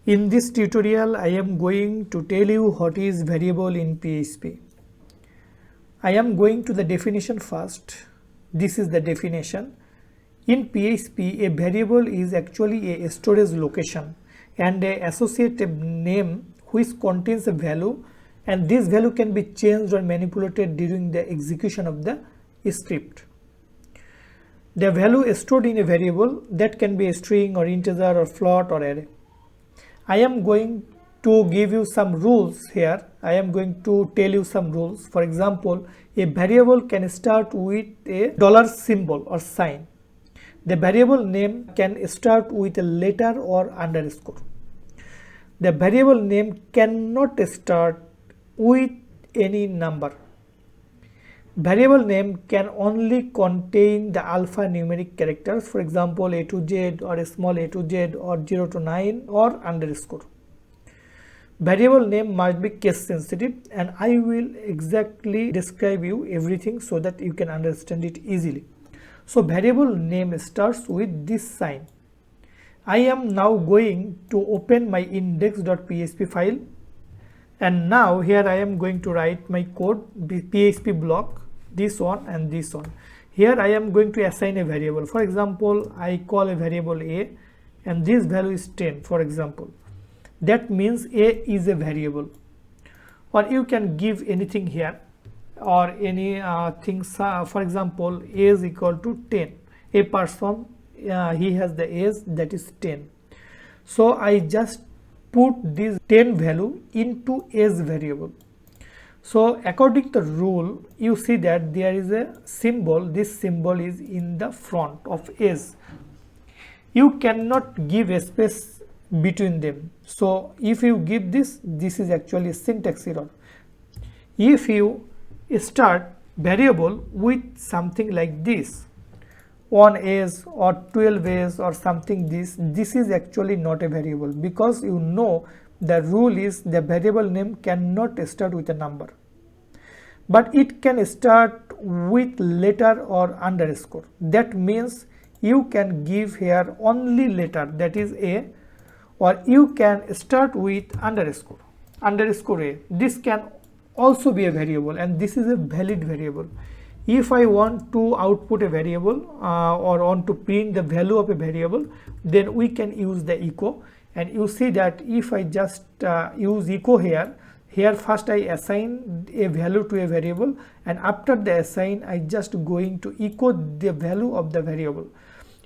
In this tutorial, I am going to tell you what is variable in PHP. I am going to the definition first. This is the definition. In PHP, a variable is actually a storage location and an associative name which contains a value, and this value can be changed or manipulated during the execution of the script. The value is stored in a variable that can be a string or integer or float or array. I am going to give you some rules here. I am going to tell you some rules. For example, a variable can start with a dollar symbol or sign. The variable name can start with a letter or underscore. The variable name cannot start with any number. Variable name can only contain the alphanumeric characters, for example A to Z or a small a to Z or 0 to 9 or underscore. Variable name must be case sensitive, and I will exactly describe you everything so that you can understand it easily. So variable name starts with this sign. I am now going to open my index.php file, and now here I am going to write my code, PHP block, this one and this one. Here I am going to assign a variable. For example, I call a variable a, and this value is 10, for example. That means a is a variable. Or you can give anything here or any things. For example, a is equal to 10. A person, he has the age, that is 10. So I just put this 10 value into age variable. So according to the rule, you see that there is a symbol. This symbol is in the front of age. You cannot give a space between them. So if you give this is actually a syntax error. If you start variable with something like this, 1 age or 12 age or something, this is actually not a variable, because you know the rule is the variable name cannot start with a number, but it can start with letter or underscore. That means you can give here only letter, that is a, or you can start with underscore a. This can also be a variable, and this is a valid variable. If I want to output a variable or want to print the value of a variable, then we can use the echo. And you see that if I just use echo here first I assign a value to a variable, and after the assign I just going to echo the value of the variable.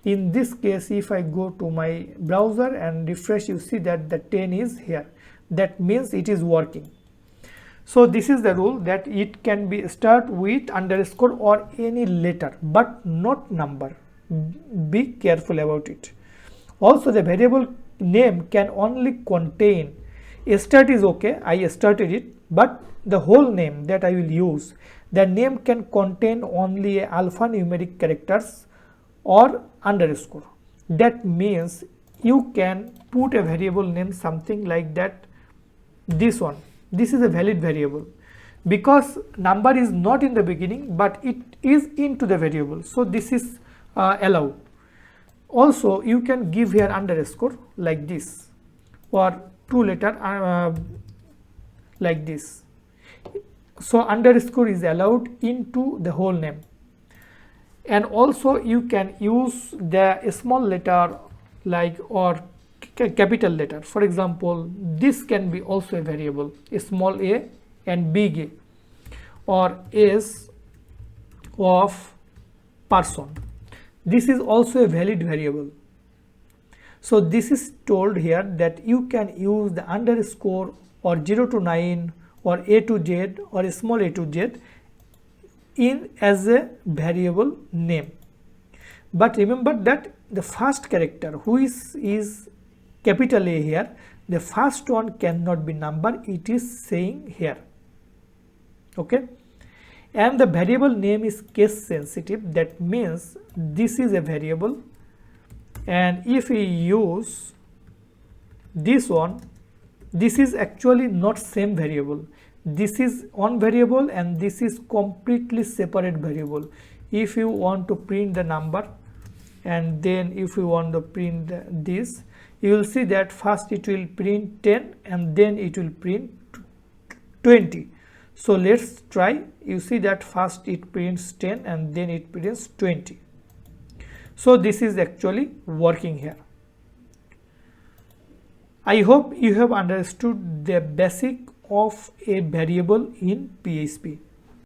In this case, if I go to my browser and refresh, you see that the 10 is here. That means it is working. So this is the rule, that it can be start with underscore or any letter, but not number. Be careful about it. Also, the variable name can only contain, start is okay, I started it, but the whole name that I will use, the name can contain only alphanumeric characters or underscore. That means you can put a variable name something like that, this one. This is a valid variable because number is not in the beginning, but it is into the variable. So this is allowed. Also, you can give here underscore like this, or two letter like this. So underscore is allowed into the whole name. And also you can use the small letter like or capital letter. For example, this can be also a variable, a small a and big A, or S of person. This is also a valid variable. So this is told here that you can use the underscore or 0 to 9 or A to Z or a small a to Z in as a variable name. But remember that the first character, who is capital A here, the first one cannot be number, it is saying here. Okay, and the variable name is case sensitive. That means this is a variable, and if we use this one, this is actually not same variable. This is one variable and this is completely separate variable. If you want to print the number, and then if you want to print this, you will see that first it will print 10 and then it will print 20. So let's try. You see that first it prints 10 and then it prints 20. So this is actually working here. I hope you have understood the basic of a variable in PHP.